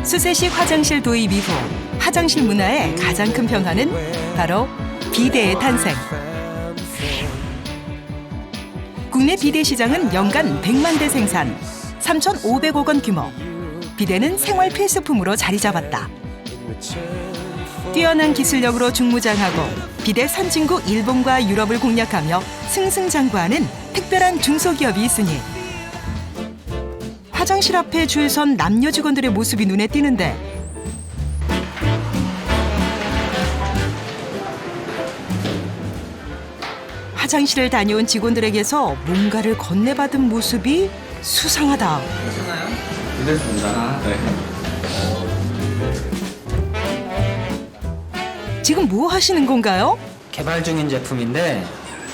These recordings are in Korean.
수세식 화장실 도입 이후 화장실 문화의 가장 큰 변화는 바로 비데의 탄생. 국내 비데 시장은 연간 100만 대 생산, 3,500억 원 규모. 비데는 생활 필수품으로 자리 잡았다. 뛰어난 기술력으로 중무장하고 비데 선진국 일본과 유럽을 공략하며 승승장구하는 특별한 중소기업이 있으니 화장실 앞에 줄 선 남녀 직원들의 모습이 눈에 띄는데 화장실을 다녀온 직원들에게서 뭔가를 건네받은 모습이 수상하다. 괜찮아요? 괜찮습니다. 네. 지금 뭐 하시는 건가요? 개발 중인 제품인데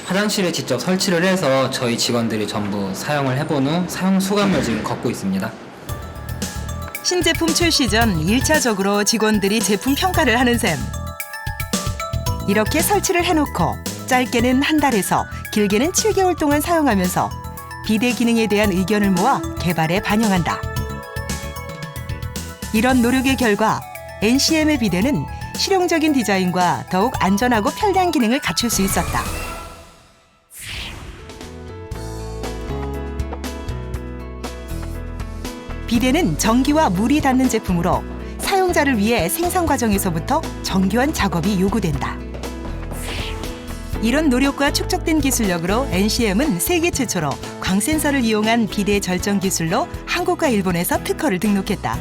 화장실에 직접 설치를 해서 저희 직원들이 전부 사용을 해본 후 사용 소감을 지금 걷고 있습니다. 신제품 출시 전 1차적으로 직원들이 제품 평가를 하는 셈. 이렇게 설치를 해놓고 짧게는 한 달에서 길게는 7개월 동안 사용하면서 비데 기능에 대한 의견을 모아 개발에 반영한다. 이런 노력의 결과 NCM의 비데는 실용적인 디자인과 더욱 안전하고 편리한 기능을 갖출 수 있었다. 비데는 전기와 물이 닿는 제품으로 사용자를 위해 생산 과정에서부터 정교한 작업이 요구된다. 이런 노력과 축적된 기술력으로 NCM은 세계 최초로 광센서를 이용한 비데 절정 기술로 한국과 일본에서 특허를 등록했다.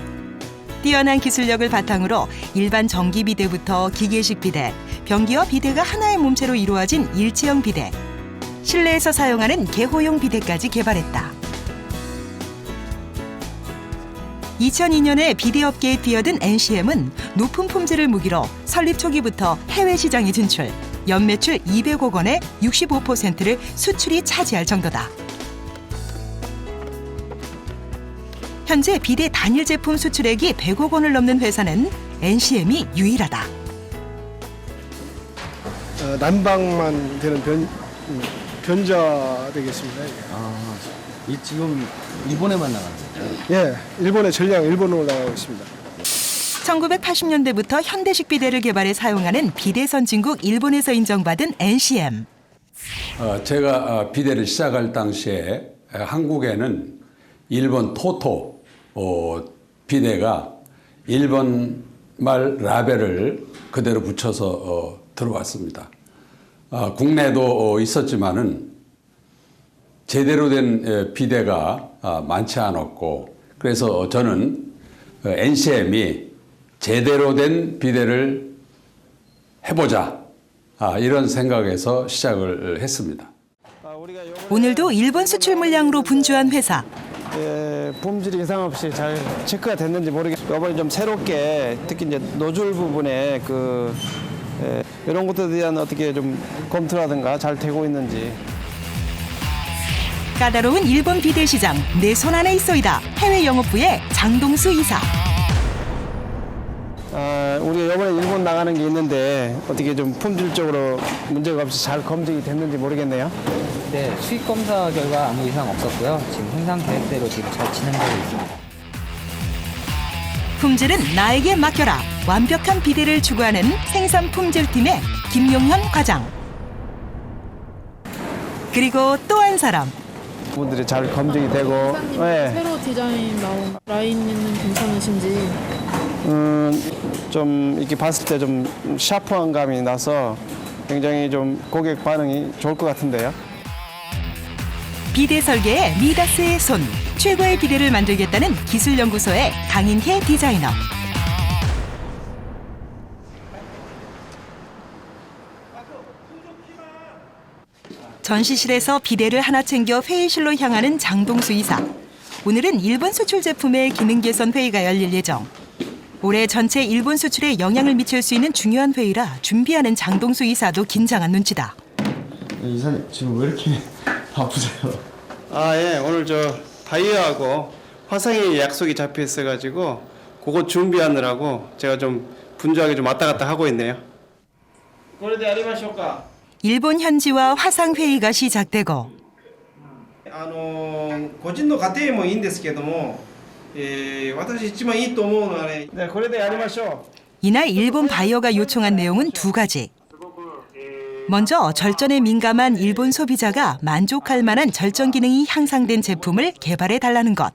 뛰어난 기술력을 바탕으로 일반 전기 비데부터 기계식 비데, 변기와 비데가 하나의 몸체로 이루어진 일체형 비데, 실내에서 사용하는 개호용 비데까지 개발했다. 2002년에 비데 업계에 뛰어든 NCM은 높은 품질을 무기로 설립 초기부터 해외 시장에 진출, 연매출 200억 원의 65%를 수출이 차지할 정도다. 현재 비데 단일 제품 수출액이 100억 원을 넘는 회사는 NCM이 유일하다. 난방만 되는 변자 되겠습니다. 이게. 이 지금 일본에만 나가는 거예요? 예, 일본의 전량 일본으로 나가고 있습니다. 1980년대부터 현대식 비데를 개발해 사용하는 비데 선진국 일본에서 인정받은 NCM. 제가 비데를 시작할 당시에 한국에는 일본 토토 비데가 일본 말 라벨을 그대로 붙여서 들어왔습니다. 국내도 있었지만은 제대로 된 비데가 많지 않았고, 그래서 저는 NCM이 제대로 된 비데를 해보자, 이런 생각에서 시작을 했습니다. 오늘도 일본 수출 물량으로 분주한 회사. 품질 이상 없이 잘 체크가 됐는지 모르겠어요. 이번에 좀 새롭게 특히 이제 노즐 부분에 이런 것들에 대한 어떻게 좀 검토라든가 잘 되고 있는지. 까다로운 일본 비데 시장 내 손 안에 있어이다. 해외 영업부의 장동수 이사. 우리가 이번에 일본 나가는 게 있는데 어떻게 좀 품질적으로 문제가 없이 잘 검증이 됐는지 모르겠네요. 네, 수익 검사 결과 아무 이상 없었고요. 지금 생산 계획대로 지금 잘 진행되고 있습니다. 품질은 나에게 맡겨라. 완벽한 비데를 추구하는 생산 품질팀의 김용현 과장. 그리고 또 한 사람. 분들이 잘 검증이 되고. 네. 새로 디자인 나온 라인은 괜찮으신지. 좀 이렇게 봤을 때 좀 샤프한 감이 나서 굉장히 좀 고객 반응이 좋을 것 같은데요. 비데 설계에 미다스의 손. 최고의 비데를 만들겠다는 기술연구소의 강인혜 디자이너. 전시실에서 비데를 하나 챙겨 회의실로 향하는 장동수 이사. 오늘은 일본 수출 제품의 기능 개선 회의가 열릴 예정. 올해 전체 일본 수출에 영향을 미칠 수 있는 중요한 회의라 준비하는 장동수 이사도 긴장한 눈치다. 이사님 지금 왜 이렇게 바쁘세요? 예. 오늘 저 바이어하고 화상회의 약속이 잡혀 있어가지고 그거 준비하느라고 제가 좀 분주하게 좀 왔다 갔다 하고 있네요. 그래도 아리마쇼까? 일본 현지와 화상 회의가 시작되고 個人の家庭もいいんですけども 네, 고려대 아리마쇼. 이날 일본 바이어가 요청한 내용은 두 가지. 먼저 절전에 민감한 일본 소비자가 만족할 만한 절전 기능이 향상된 제품을 개발해 달라는 것.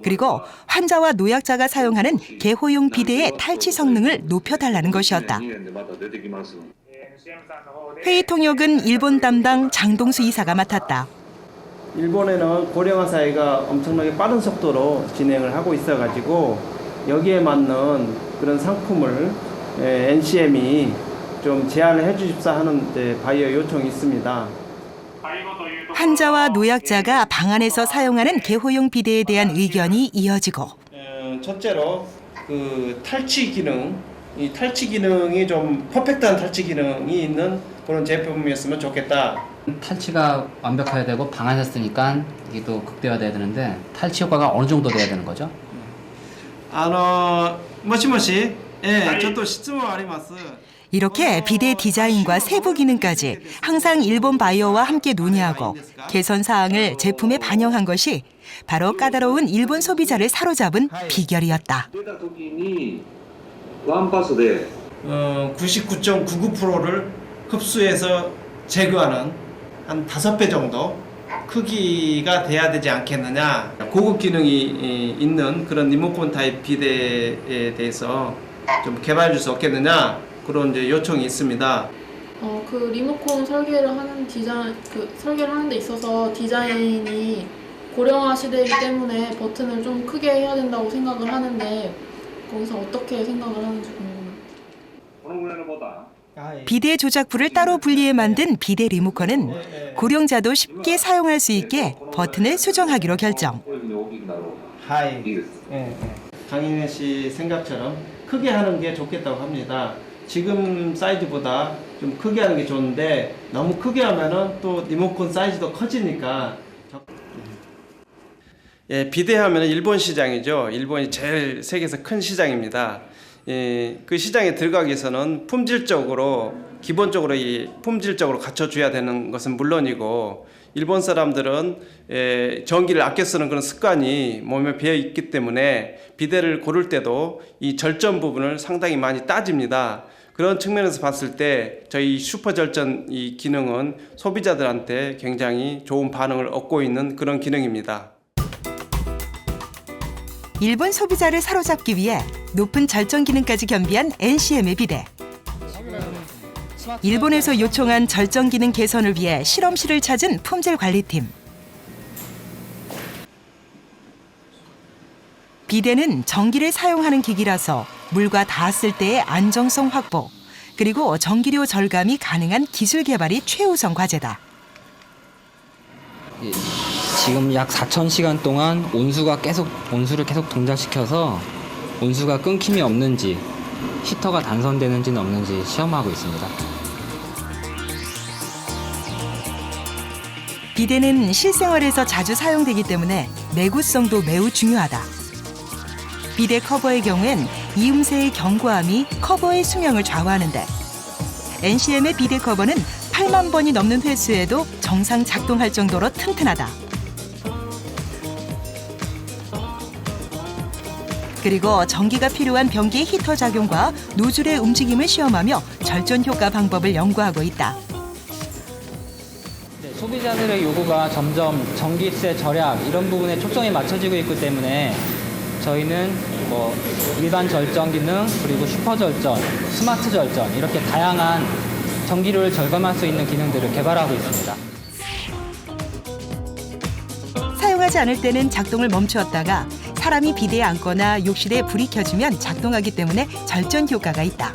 그리고 환자와 노약자가 사용하는 개호용 비데의 탈취 성능을 높여달라는 것이었다. 회의 통역은 일본 담당 장동수 이사가 맡았다. 일본에는 고령화 사회가 엄청나게 빠른 속도로 진행을 하고 있어가지고 여기에 맞는 그런 상품을 NCM이 좀 제안을 해주십사 하는 바이어 요청이 있습니다. 환자와 노약자가 방 안에서 사용하는 개호용 비데에 대한 의견이 이어지고 첫째로 그 탈취 기능, 이 탈취 기능이 좀 퍼펙트한 탈취 기능이 있는 그런 제품이었으면 좋겠다. 탈취가 완벽해야 되고 방 안에서 쓰니까 이게 또 극대화돼야 되는데 탈취 효과가 어느 정도 돼야 되는 거죠? 모시모시, 예, 저도質問あります. 이렇게 비데 디자인과 세부 기능까지 항상 일본 바이어와 함께 논의하고 개선 사항을 제품에 반영한 것이 바로 까다로운 일본 소비자를 사로잡은 비결이었다. 99.99%를 흡수해서 제거하는 한 5배 정도 크기가 돼야 되지 않겠느냐. 고급 기능이 있는 그런 리모컨 타입 비데에 대해서 좀 개발해 줄 수 없겠느냐. 그런 이제 요청이 있습니다. 그 리모컨 설계를 하는 설계를 하는 데 있어서 디자인이 고령화 시대이기 때문에 버튼을 좀 크게 해야 된다고 생각을 하는데 거기서 어떻게 생각을 하는지 궁금해요. 비데 조작부를 따로 분리해 만든 비데 리모컨은 고령자도 쉽게 사용할 수 있게 버튼을 수정하기로 결정. 강인혜 씨 생각처럼 크게 하는 게 좋겠다고 합니다. 지금 사이즈보다 좀 크게 하는 게 좋은데 너무 크게 하면은 또 리모컨 사이즈도 커지니까. 예, 비데 하면 일본 시장이죠. 일본이 제일 세계에서 큰 시장입니다. 예, 그 시장에 들어가기 위해서는 품질적으로 기본적으로 품질적으로 갖춰줘야 되는 것은 물론이고 일본 사람들은 전기를 아껴 쓰는 그런 습관이 몸에 배어 있기 때문에 비데를 고를 때도 이 절전 부분을 상당히 많이 따집니다. 그런 측면에서 봤을 때 저희 슈퍼 절전 이 기능은 소비자들한테 굉장히 좋은 반응을 얻고 있는 그런 기능입니다. 일본 소비자를 사로잡기 위해 높은 절전 기능까지 겸비한 NCM의 비데. 일본에서 요청한 절전 기능 개선을 위해 실험실을 찾은 품질 관리팀. 비데는 전기를 사용하는 기기라서 물과 닿았을 때의 안정성 확보, 그리고 전기료 절감이 가능한 기술 개발이 최우선 과제다. 지금 약 4,000시간 동안 온수를 계속 동작시켜서 온수가 끊김이 없는지 히터가 단선되는지는 없는지 시험하고 있습니다. 비데는 실생활에서 자주 사용되기 때문에 내구성도 매우 중요하다. 비데 커버의 경우엔 이음새의 견고함이 커버의 수명을 좌우하는데 NCM의 비데 커버는 8만 번이 넘는 횟수에도 정상 작동할 정도로 튼튼하다. 그리고 전기가 필요한 변기의 히터 작용과 노즐의 움직임을 시험하며 절전 효과 방법을 연구하고 있다. 소비자들의 요구가 점점 전기세 절약 이런 부분에 초점이 맞춰지고 있기 때문에 저희는 일반 절전 기능 그리고 슈퍼 절전, 스마트 절전 이렇게 다양한 전기료를 절감할 수 있는 기능들을 개발하고 있습니다. 사용하지 않을 때는 작동을 멈추었다가 사람이 비데에 앉거나 욕실에 불이 켜지면 작동하기 때문에 절전 효과가 있다.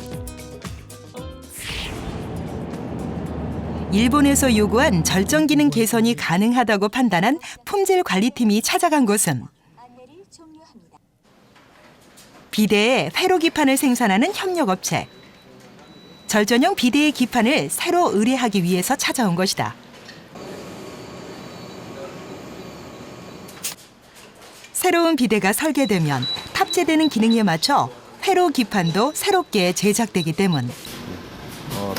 일본에서 요구한 절전 기능 개선이 가능하다고 판단한 품질 관리팀이 찾아간 곳은 비데의 회로 기판을 생산하는 협력업체. 절전용 비데의 기판을 새로 의뢰하기 위해서 찾아온 것이다. 새로운 비데가 설계되면 탑재되는 기능에 맞춰 회로 기판도 새롭게 제작되기 때문.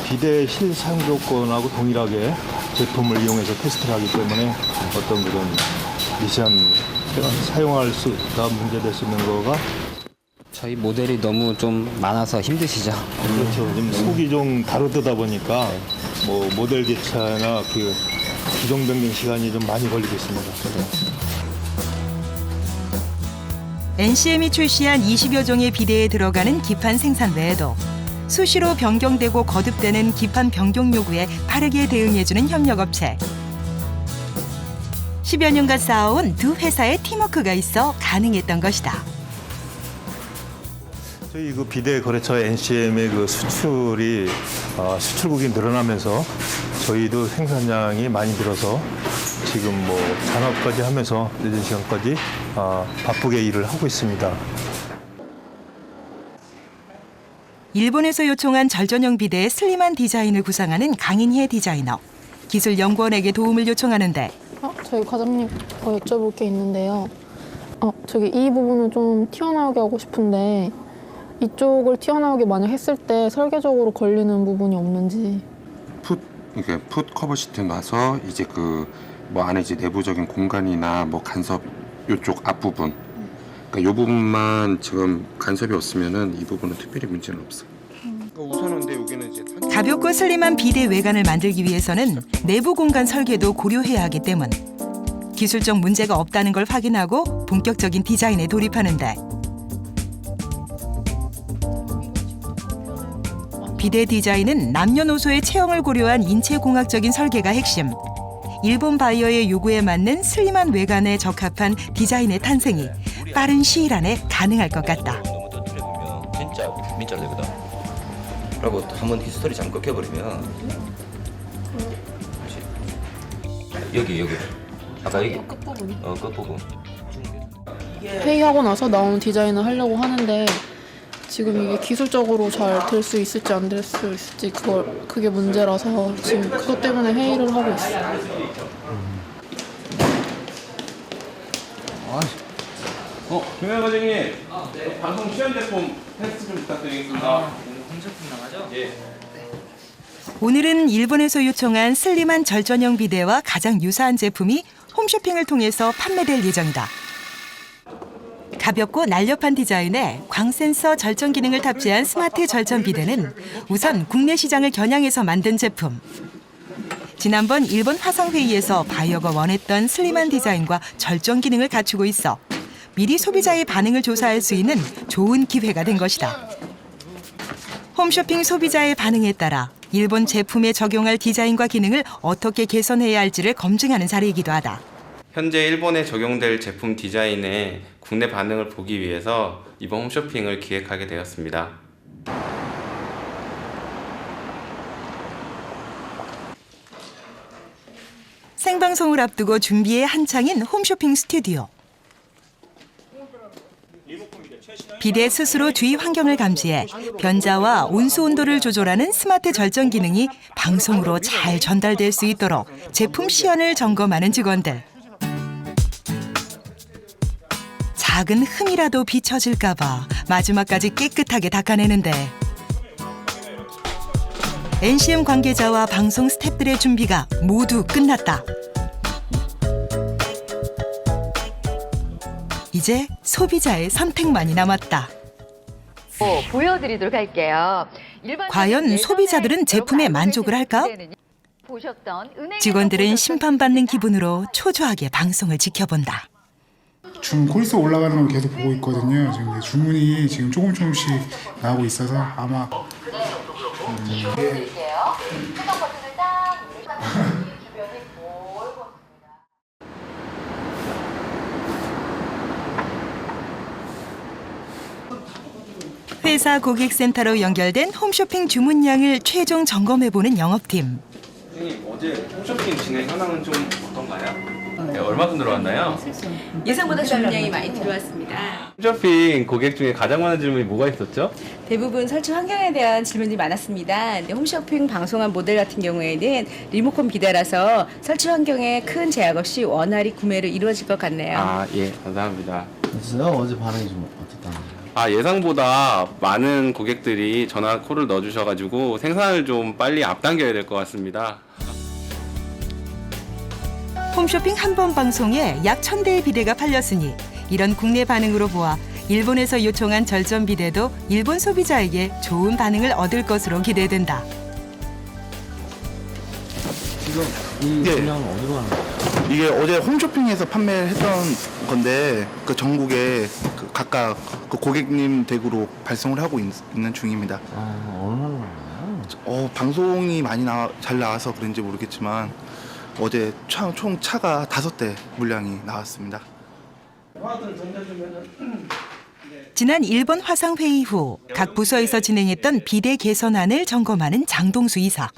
비대 실사용 조건하고 동일하게 제품을 이용해서 테스트를 하기 때문에 어떤 그런 미세한 사용할 수 있다 문제될 수 있는 거가 저희 모델이 너무 좀 많아서 힘드시죠? 그렇죠. 지금 속이 좀 다르다 보니까 뭐 모델 교체나 그 기종 변경 시간이 좀 많이 걸리고 있습니다. NCM이 출시한 20여 종의 비대에 들어가는 기판 생산 외에도 수시로 변경되고 거듭되는 기판 변경 요구에 빠르게 대응해주는 협력업체. 10여 년간 쌓아온 두 회사의 팀워크가 있어 가능했던 것이다. 저희 그 비대 거래처 NCM의 그 수출이 수출국이 늘어나면서 저희도 생산량이 많이 늘어서 지금 뭐 잔업까지 하면서 늦은 시간까지 바쁘게 일을 하고 있습니다. 일본에서 요청한 절전형 비대의 슬림한 디자인을 구상하는 강인혜 디자이너. 기술연구원에게 도움을 요청하는데 저희 과장님 여쭤볼 게 있는데요. 저기 이 부분을 좀 튀어나오게 하고 싶은데 이쪽을 튀어나오게 만약 했을 때 설계적으로 걸리는 부분이 없는지. 이게 풋 커버 시트 놔서 이제 그 뭐 안에 이제 내부적인 공간이나 뭐 간섭 요쪽 앞부분, 그러니까 요 부분만 지금 간섭이 없으면은 이 부분은 특별히 문제는 없어. 그러니까 우선은 근데 여기는 이제 가볍고 슬림한 비대 외관을 만들기 위해서는 내부 공간 설계도 고려해야 하기 때문 기술적 문제가 없다는 걸 확인하고 본격적인 디자인에 돌입하는데 비대 디자인은 남녀노소의 체형을 고려한 인체공학적인 설계가 핵심. 일본 바이어의 요구에 맞는 슬림한 외관에 적합한 디자인의 탄생이 빠른 시일 안에 가능할 것 같다. 너무 터뜨려보면 진짜 민철 되거든. 그리고 한번 히스토리 잠깐 껴버리면 여기 아까 여기 끝부분이? 끝부분. 회의하고 나서 나온 디자인을 하려고 하는데 지금 이게 기술적으로 잘 될 수 있을지 안 될 수 있을지 그게 문제라서 지금 그것 때문에 회의를 하고 있어요. 김현 과장님, 방송 시연 제품 테스트 좀 부탁드리겠습니다. 오늘은 일본에서 요청한 슬림한 절전형 비대와 가장 유사한 제품이 홈쇼핑을 통해서 판매될 예정이다. 가볍고 날렵한 디자인에 광센서 절전 기능을 탑재한 스마트 절전 비대는 우선 국내 시장을 겨냥해서 만든 제품. 지난번 일본 화상회의에서 바이어가 원했던 슬림한 디자인과 절전 기능을 갖추고 있어 미리 소비자의 반응을 조사할 수 있는 좋은 기회가 된 것이다. 홈쇼핑 소비자의 반응에 따라 일본 제품에 적용할 디자인과 기능을 어떻게 개선해야 할지를 검증하는 자리이기도 하다. 현재 일본에 적용될 제품 디자인의 국내 반응을 보기 위해서 이번 홈쇼핑을 기획하게 되었습니다. 생방송을 앞두고 준비에 한창인 홈쇼핑 스튜디오. 비대 스스로 주위 환경을 감지해 변자와 온수 온도를 조절하는 스마트 절전 기능이 방송으로 잘 전달될 수 있도록 제품 시연을 점검하는 직원들. 작은 흠이라도 비춰질까 봐 마지막까지 깨끗하게 닦아내는데 NCM 관계자와 방송 스태프들의 준비가 모두 끝났다. 이제 소비자의 선택만이 남았다. 보여드리도록 할게요. 과연 소비자들은 제품에 만족을 할까? 직원들은 심판받는 기분으로 초조하게 방송을 지켜본다. 콜수 올라가는 걸 계속 보고 있거든요. 지금 주문이 지금 조금씩 나오고 있어서 아마 회사 고객센터로 연결된 홈쇼핑 주문량을 최종 점검해보는 영업팀. 선생님, 어제 홈쇼핑 진행 현황은 좀 어떤가요? 네, 얼마큼 들어왔나요? 예상보다 주문량이 많이 들어왔습니다. 홈쇼핑 고객 중에 가장 많은 질문이 뭐가 있었죠? 대부분 설치 환경에 대한 질문이 많았습니다. 근데 홈쇼핑 방송한 모델 같은 경우에는 리모컨 비대라서 설치 환경에 큰 제약 없이 원활히 구매를 이루어질 것 같네요. 예, 감사합니다. 진짜요? 어제 반응이 좀 어땠다는데요? 예상보다 많은 고객들이 전화 콜을 넣어주셔가지고 생산을 좀 빨리 앞당겨야 될 것 같습니다. 홈쇼핑 한 번 방송에 약 1,000대의 비데가 팔렸으니 이런 국내 반응으로 보아 일본에서 요청한 절전 비데도 일본 소비자에게 좋은 반응을 얻을 것으로 기대된다. 지금 이 분량은 어디로 가는 거예요? 이게 어제 홈쇼핑에서 판매했던 건데 그 전국에 그 각각 그 고객님 댁으로 발송을 하고 있는 중입니다. 얼마나 나와요? 방송이 많이 잘 나와서 그런지 모르겠지만 어제 총 차가 5대 물량이 나왔습니다. 지난 일본 화상회의 후 각 부서에서 진행했던 비데 개선안을 점검하는 장동수 이사.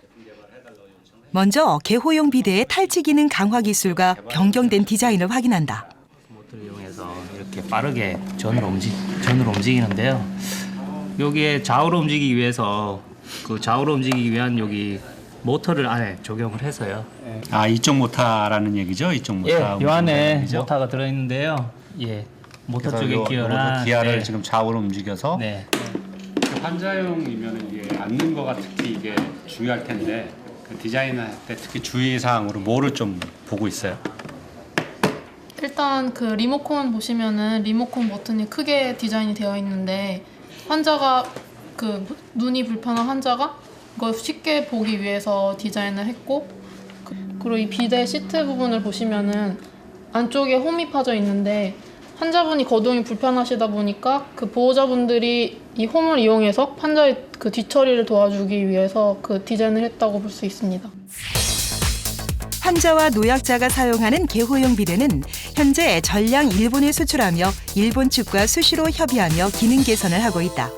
먼저 개호용 비데의 탈취 기능 강화 기술과 변경된 디자인을 확인한다. 모터를 이용해서 이렇게 빠르게 전으로 움직이는데요. 여기에 좌우로 움직이기 위해서 그 좌우로 움직이기 위한 여기 모터를 안에 적용을 해서요. 아, 이쪽 모터라는 얘기죠? 이쪽 모터. 예, 이 안에 모터가 들어 있는데요. 예, 모터 쪽에 기어랑 기아를 네. 지금 좌우로 움직여서 네. 환자용이면 이게 앉는 거가 특히 이게 중요할 텐데 그 디자인할 때 특히 주의 사항으로 뭐를 좀 보고 있어요? 일단 그 리모컨 보시면은 리모컨 버튼이 크게 디자인이 되어 있는데 환자가 그 눈이 불편한 환자가 그걸 쉽게 보기 위해서 디자인을 했고 그리고 이 비데 시트 부분을 보시면은 안쪽에 홈이 파져 있는데 환자분이 거동이 불편하시다 보니까 그 보호자분들이 이 홈을 이용해서 환자의 그 뒤처리를 도와주기 위해서 그 디자인을 했다고 볼 수 있습니다. 환자와 노약자가 사용하는 개호용 비데는 현재 전량 일본에 수출하며 일본 측과 수시로 협의하며 기능 개선을 하고 있다.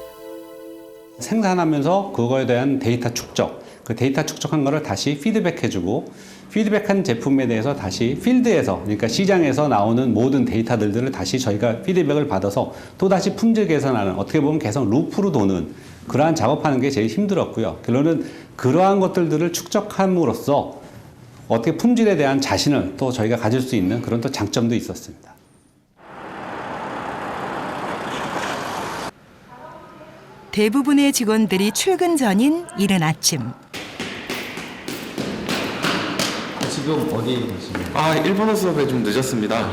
생산하면서 그거에 대한 데이터 축적, 그 데이터 축적한 거를 다시 피드백해주고 피드백한 제품에 대해서 다시 필드에서, 그러니까 시장에서 나오는 모든 데이터들을 다시 저희가 피드백을 받아서 또다시 품질 개선하는, 어떻게 보면 계속 루프로 도는 그러한 작업하는 게 제일 힘들었고요. 결론은 그러한 것들을 축적함으로써 어떻게 품질에 대한 자신을 또 저희가 가질 수 있는 그런 또 장점도 있었습니다. 대부분의 직원들이 출근 전인 이른 아침. 지금 어디 계시나요? 일본어 수업에 좀 늦었습니다.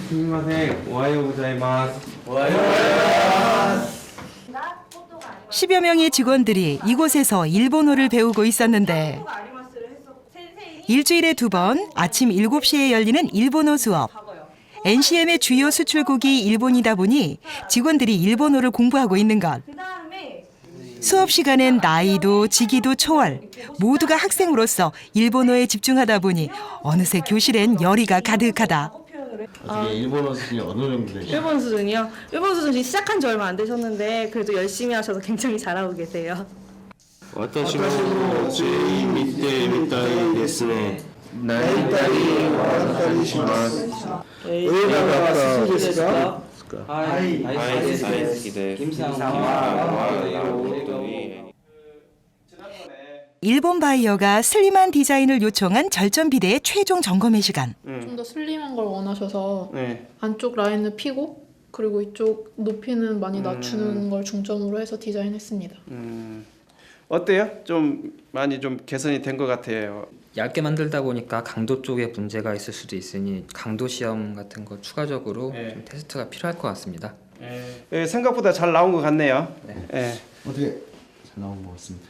스미마셍. 오하요 고자이마스. 10여 명의 직원들이 이곳에서 일본어를 배우고 있었는데 일주일에 2번 아침 7시에 열리는 일본어 수업. NCM의 주요 수출국이 일본이다 보니 직원들이 일본어를 공부하고 있는 것. 수업 시간엔 나이도 직위도 초월, 모두가 학생으로서 일본어에 집중하다 보니 어느새 교실엔 열의가 가득하다. 어떻게 일본어 수준이 어느 정도 되시나요? 일본 수준이요? 일본 수준이 시작한 지 얼마 안 되셨는데 그래도 열심히 하셔서 굉장히 잘하고 계세요. 私もぜひ見てみたいですね。泣いたり笑ったりします。映画が好きですか？はい、大好きです。 일본 바이어가 슬림한 디자인을 요청한 절전 비데의 최종 점검의 시간. 좀 더 슬림한 걸 원하셔서 안쪽 라인을 피고 그리고 이쪽 높이는 많이 낮추는 걸 중점으로 해서 디자인했습니다. 어때요? 좀 많이 좀 개선이 된 것 같아요. 얇게 만들다 보니까 강도 쪽에 문제가 있을 수도 있으니 강도 시험 같은 거 추가적으로 좀 테스트가 필요할 것 같습니다. 생각보다 잘 나온 것 같네요. 어떻게 잘 나온 것 같습니다.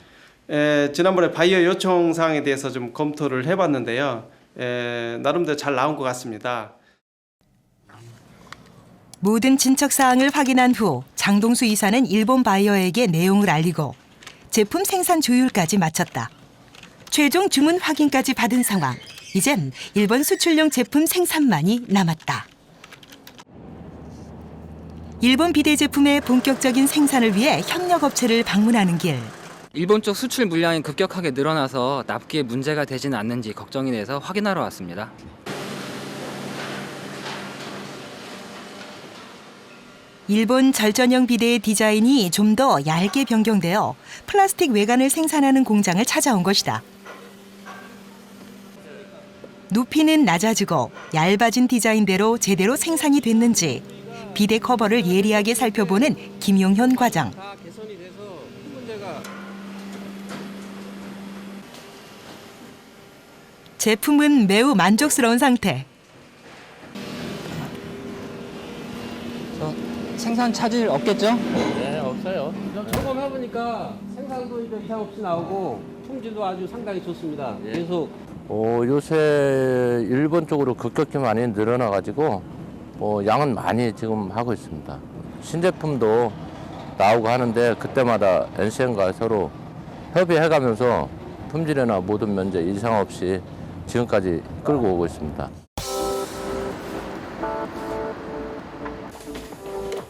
지난번에 바이어 요청 사항에 대해서 좀 검토를 해봤는데요. 나름대로 잘 나온 것 같습니다. 모든 진척 사항을 확인한 후 장동수 이사는 일본 바이어에게 내용을 알리고 제품 생산 조율까지 마쳤다. 최종 주문 확인까지 받은 상황. 이젠 일본 수출용 제품 생산만이 남았다. 일본 비데 제품의 본격적인 생산을 위해 협력업체를 방문하는 길. 일본 쪽 수출 물량이 급격하게 늘어나서 납기에 문제가 되지는 않는지 걱정이 돼서 확인하러 왔습니다. 일본 절전형 비데의 디자인이 좀 더 얇게 변경되어 플라스틱 외관을 생산하는 공장을 찾아온 것이다. 높이는 낮아지고 얇아진 디자인대로 제대로 생산이 됐는지 비데 커버를 예리하게 살펴보는 김용현 과장. 제품은 매우 만족스러운 상태. 생산 차질 없겠죠? 네, 없어요. 점검해보니까 생산도 이상 없이 나오고 품질도 아주 상당히 좋습니다. 계속 요새 일본 쪽으로 급격히 많이 늘어나가지고 양은 많이 지금 하고 있습니다. 신제품도 나오고 하는데 그때마다 NCM과 서로 협의해가면서 품질이나 모든 면제 이상 없이 지금까지 끌고 오고 있습니다.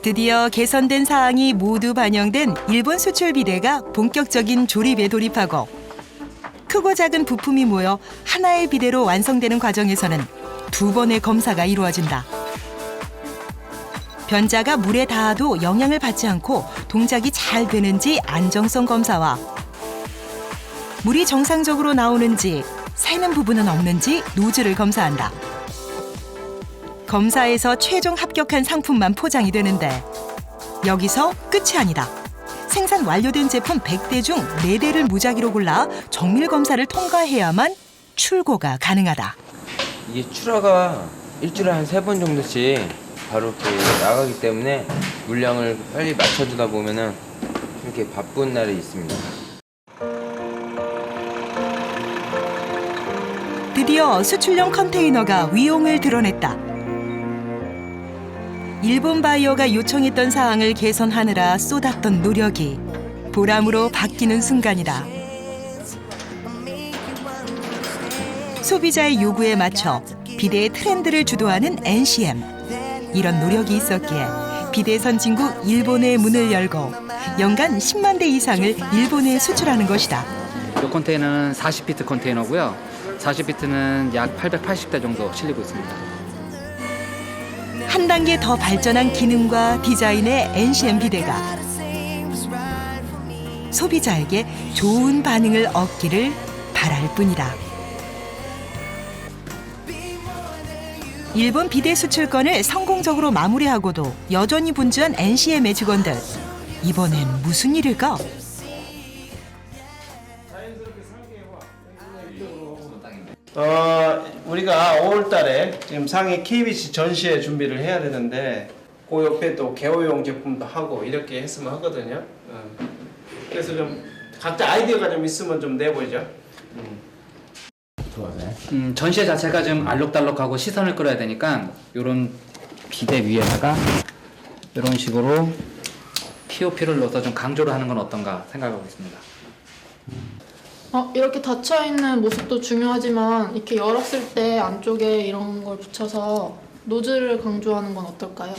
드디어 개선된 사항이 모두 반영된 일본 수출 비대가 본격적인 조립에 돌입하고 크고 작은 부품이 모여 하나의 비대로 완성되는 과정에서는 2번의 검사가 이루어진다. 변자가 물에 닿아도 영향을 받지 않고 동작이 잘 되는지 안정성 검사와 물이 정상적으로 나오는지 새는 부분은 없는지 노즐을 검사한다. 검사에서 최종 합격한 상품만 포장이 되는데 여기서 끝이 아니다. 생산 완료된 제품 100대 중 4대를 무작위로 골라 정밀 검사를 통과해야만 출고가 가능하다. 이게 출하가 일주일에 한 3번 정도씩 바로 이렇게 나가기 때문에 물량을 빨리 맞춰주다 보면은 이렇게 바쁜 날이 있습니다. 드디어 수출용 컨테이너가 위용을 드러냈다. 일본 바이어가 요청했던 사항을 개선하느라 쏟았던 노력이 보람으로 바뀌는 순간이다. 소비자의 요구에 맞춰 비대의 트렌드를 주도하는 NCM. 이런 노력이 있었기에 비대 선진국 일본의 문을 열고 연간 10만 대 이상을 일본에 수출하는 것이다. 이 컨테이너는 40피트 컨테이너고요. 40피트는 약 880대 정도 실리고 있습니다. 한 단계 더 발전한 기능과 디자인의 NCM 비대가 소비자에게 좋은 반응을 얻기를 바랄 뿐이다. 일본 비대 수출건을 성공적으로 마무리하고도 여전히 분주한 NCM의 직원들. 이번엔 무슨 일일까? 우리가 5월달에 지금 상해 KBC 전시회 준비를 해야 되는데 그 옆에 또 개호용 제품도 하고 이렇게 했으면 하거든요. 그래서 좀 각자 아이디어가 좀 있으면 좀 내보죠. 전시회 자체가 좀 알록달록하고 시선을 끌어야 되니까 이런 비대 위에다가 이런 식으로 POP를 넣어서 좀 강조를 하는 건 어떤가 생각하고 있습니다. 이렇게 닫혀있는 모습도 중요하지만 이렇게 열었을 때 안쪽에 이런 걸 붙여서 노즐을 강조하는 건 어떨까요?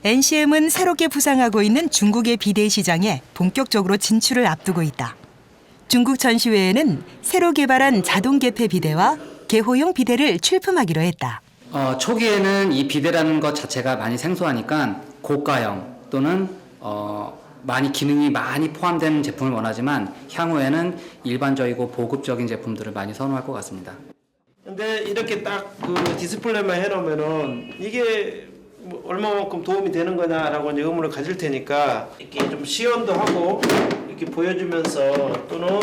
NCM은 새롭게 부상하고 있는 중국의 비대 시장에 본격적으로 진출을 앞두고 있다. 중국 전시회에는 새로 개발한 자동 개폐 비대와 개호용 비대를 출품하기로 했다. 초기에는 이 비대라는 것 자체가 많이 생소하니까 고가형 또는 많이 기능이 많이 포함된 제품을 원하지만 향후에는 일반적이고 보급적인 제품들을 많이 선호할 것 같습니다. 근데 이렇게 딱 그 디스플레이만 해놓으면은 이게 뭐 얼마만큼 도움이 되는 거냐라고 이제 의문을 가질 테니까 이렇게 좀 시연도 하고 이렇게 보여주면서 또는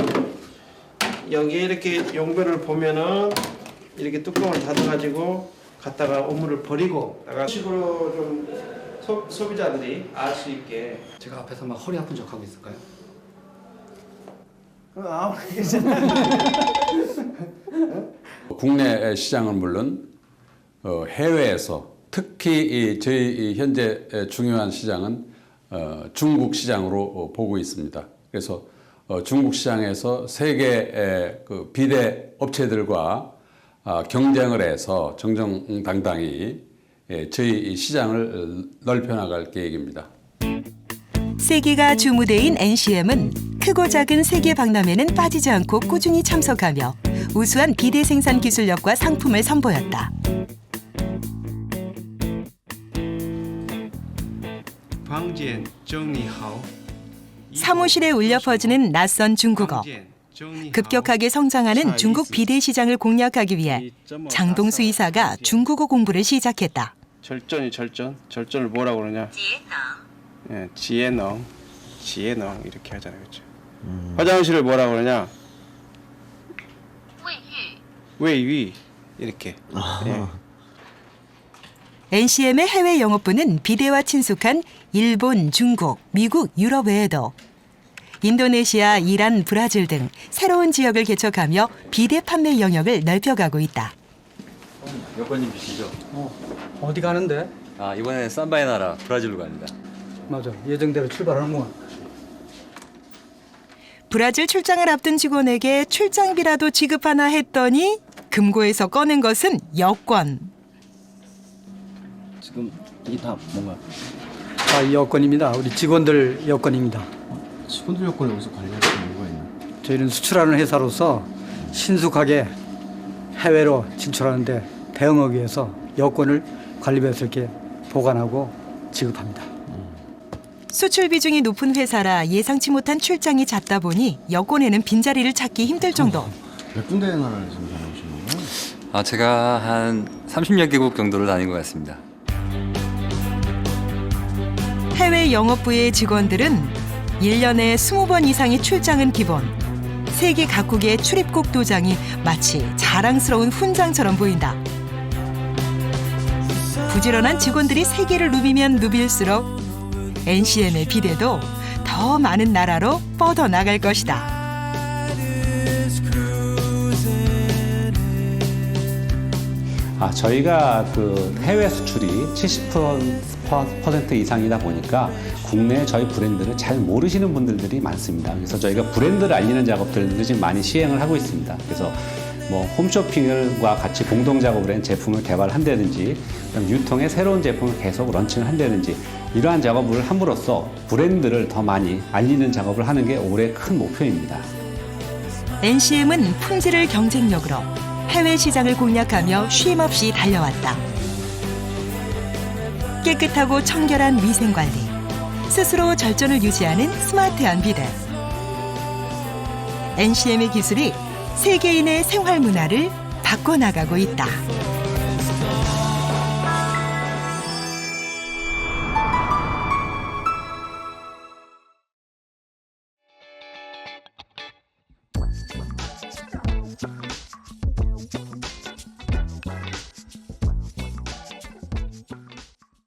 여기 이렇게 용별을 보면은 이렇게 뚜껑을 닫아가지고 갖다가 오물을 버리고 나가 식으로 좀 소비자들이 알 수 있게. 제가 앞에서 막 허리 아픈 척 하고 있을까요? 국내 시장은 물론 해외에서 특히 저희 현재 중요한 시장은 중국 시장으로 보고 있습니다. 그래서 중국 시장에서 세계 그 비대 업체들과 경쟁을 해서 정정당당히 저희 시장을 넓혀나갈 계획입니다. 세계가 주무대인 NCM은 크고 작은 세계 박람회는 빠지지 않고 꾸준히 참석하며 우수한 비대 생산 기술력과 상품을 선보였다. 사무실에 울려 퍼지는 낯선 중국어. 급격하게 성장하는 중국 비대 시장을 공략하기 위해 장동수 이사가 중국어 공부를 시작했다. 절전을 뭐라고 그러냐? 지혜능 이렇게 하잖아요, 그렇죠? 화장실을 뭐라고 그러냐? 위 이렇게. 예. NCM의 해외 영업부는 비데와 친숙한 일본, 중국, 미국, 유럽 외에도 인도네시아, 이란, 브라질 등 새로운 지역을 개척하며 비데 판매 영역을 넓혀가고 있다. 여권님이시죠? 어디 가는데? 아, 이번에 삼바의 나라 브라질로 갑니다. 맞아. 예정대로 출발하는구만. 브라질 출장을 앞둔 직원에게 출장비라도 지급하나 했더니 금고에서 꺼낸 것은 여권. 지금 이게 다 뭔가? 아, 여권입니다. 우리 직원들 여권입니다. 직원들 여권이 여기서 관리하시는 이유가 있나요? 저희는 수출하는 회사로서 신속하게 해외로 진출하는데 대응하기 위해서 여권을 관리부에서 이렇게 보관하고 지급합니다. 수출 비중이 높은 회사라 예상치 못한 출장이 잦다 보니 여권에는 빈자리를 찾기 힘들 정도. 몇 군데의 나라를 지금 다녀오시는 거예요? 아, 제가 한 30여 개국 정도를 다닌 것 같습니다. 해외 영업부의 직원들은 1년에 20번 이상의 출장은 기본. 세계 각국의 출입국 도장이 마치 자랑스러운 훈장처럼 보인다. 부지런한 직원들이 세계를 누비면 누빌수록 NCM의 비데도 더 많은 나라로 뻗어나갈 것이다. 저희가 그 해외 수출이 70% 이상이다 보니까 국내 저희 브랜드를 잘 모르시는 분들이 많습니다. 그래서 저희가 브랜드를 알리는 작업들을 지금 많이 시행을 하고 있습니다. 그래서 뭐 홈쇼핑과 같이 공동 작업을 한 제품을 개발한다든지 그다음 유통의 새로운 제품을 계속 런칭을 한다든지 이러한 작업을 함으로써 브랜드를 더 많이 알리는 작업을 하는 게 올해 큰 목표입니다. NCM은 품질을 경쟁력으로 해외 시장을 공략하며 쉼없이 달려왔다. 깨끗하고 청결한 위생관리, 스스로 절전을 유지하는 스마트한 비데. NCM의 기술이 세계인의 생활 문화를 바꿔나가고 있다.